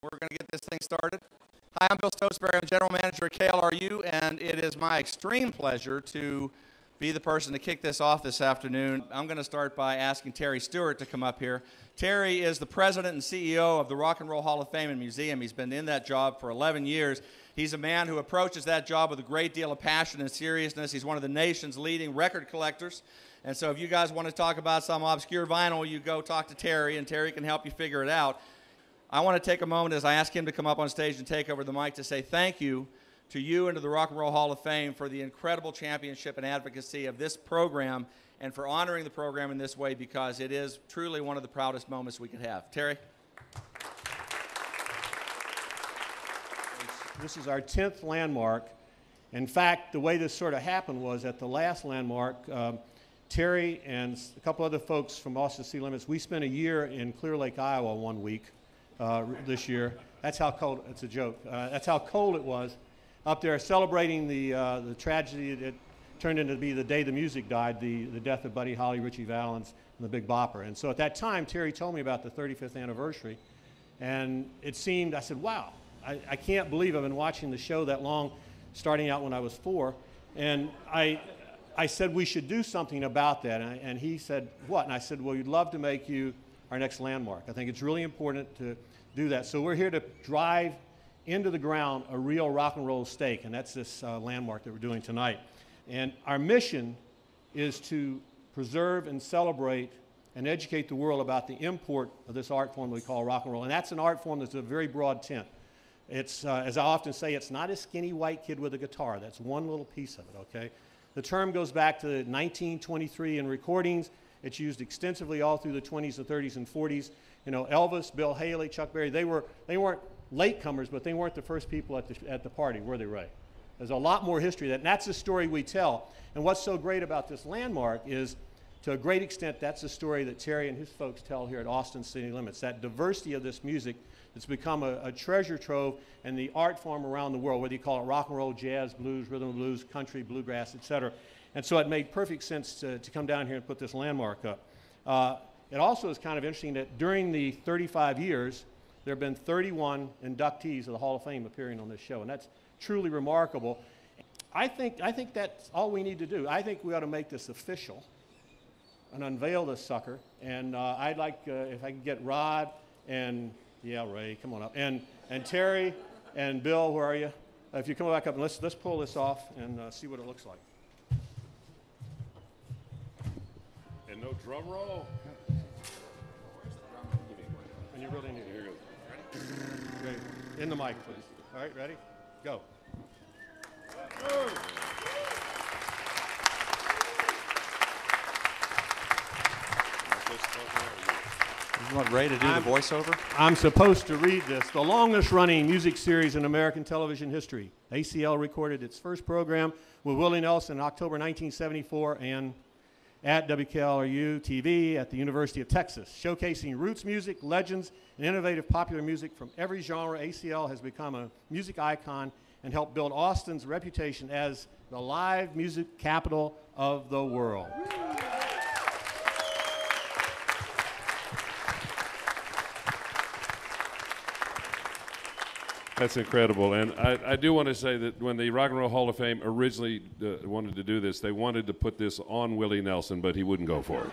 We're going to get this thing started. Hi, I'm Bill Stosberry. I'm General Manager at KLRU, and it is my extreme pleasure to be the person to kick this off this afternoon. I'm going to start by asking Terry Stewart to come up here. Terry is the president and CEO of the Rock and Roll Hall of Fame and Museum. He's been in that job for 11 years. He's a man who approaches that job with a great deal of passion and seriousness. He's one of the nation's leading record collectors. And so if you guys want to talk about some obscure vinyl, you go talk to Terry, and Terry can help you figure it out. I want to take a moment as I ask him to come up on stage and take over the mic to say thank you to you and to the Rock and Roll Hall of Fame for the incredible championship and advocacy of this program and for honoring the program in this way, because it is truly one of the proudest moments we could have. Terry? This is our 10th landmark. In fact, the way this sort of happened was at the last landmark, Terry and a couple other folks from Austin City Limits, we spent a year in Clear Lake, Iowa 1 week this year. That's how cold, it's a joke, that's how cold it was up there, celebrating the tragedy that turned into be the day the music died, the death of Buddy Holly, Ritchie Valens, and the Big Bopper. And so at that time, Terry told me about the 35th anniversary, and it seemed, I said, wow, I can't believe I've been watching the show that long, starting out when I was 4, and I said we should do something about that, and he said, what? And I said, well, we'd love to make you our next landmark. I think it's really important to do that. So we're here to drive into the ground a real rock and roll stake, and that's this landmark that we're doing tonight. And our mission is to preserve and celebrate and educate the world about the import of this art form we call rock and roll. And that's an art form that's a very broad tent. It's, as I often say, it's not a skinny white kid with a guitar. That's one little piece of it, okay? The term goes back to 1923 in recordings. It's used extensively all through the 20s and 30s and 40s. You know, Elvis, Bill Haley, Chuck Berry, they weren't latecomers, but they weren't the first people at the party, were they, Ray? There's a lot more history of that, and that's the story we tell. And what's so great about this landmark is, to a great extent, that's the story that Terry and his folks tell here at Austin City Limits, that diversity of this music that's become a treasure trove and the art form around the world, whether you call it rock and roll, jazz, blues, rhythm and blues, country, bluegrass, et cetera. And so it made perfect sense to come down here and put this landmark up. It also is kind of interesting that during the 35 years, there have been 31 inductees of the Hall of Fame appearing on this show, and that's truly remarkable. I think that's all we need to do. I think we ought to make this official and unveil this sucker. And I'd like, if I could get Rod and, yeah, Ray, come on up, and Terry and Bill, where are you? If you come back up, and let's pull this off and see what it looks like. And no drum roll. And you really need it. Here it goes. Ready? In the mic, please. All right, ready? Go. You want Ray to do the voiceover? I'm supposed to read this. The longest running music series in American television history. ACL recorded its first program with Willie Nelson in October 1974 and at WKLRU TV at the University of Texas. Showcasing roots music, legends, and innovative popular music from every genre, ACL has become a music icon and helped build Austin's reputation as the live music capital of the world. That's incredible. And I do want to say that when the Rock and Roll Hall of Fame originally wanted to do this, they wanted to put this on Willie Nelson, but he wouldn't go for it.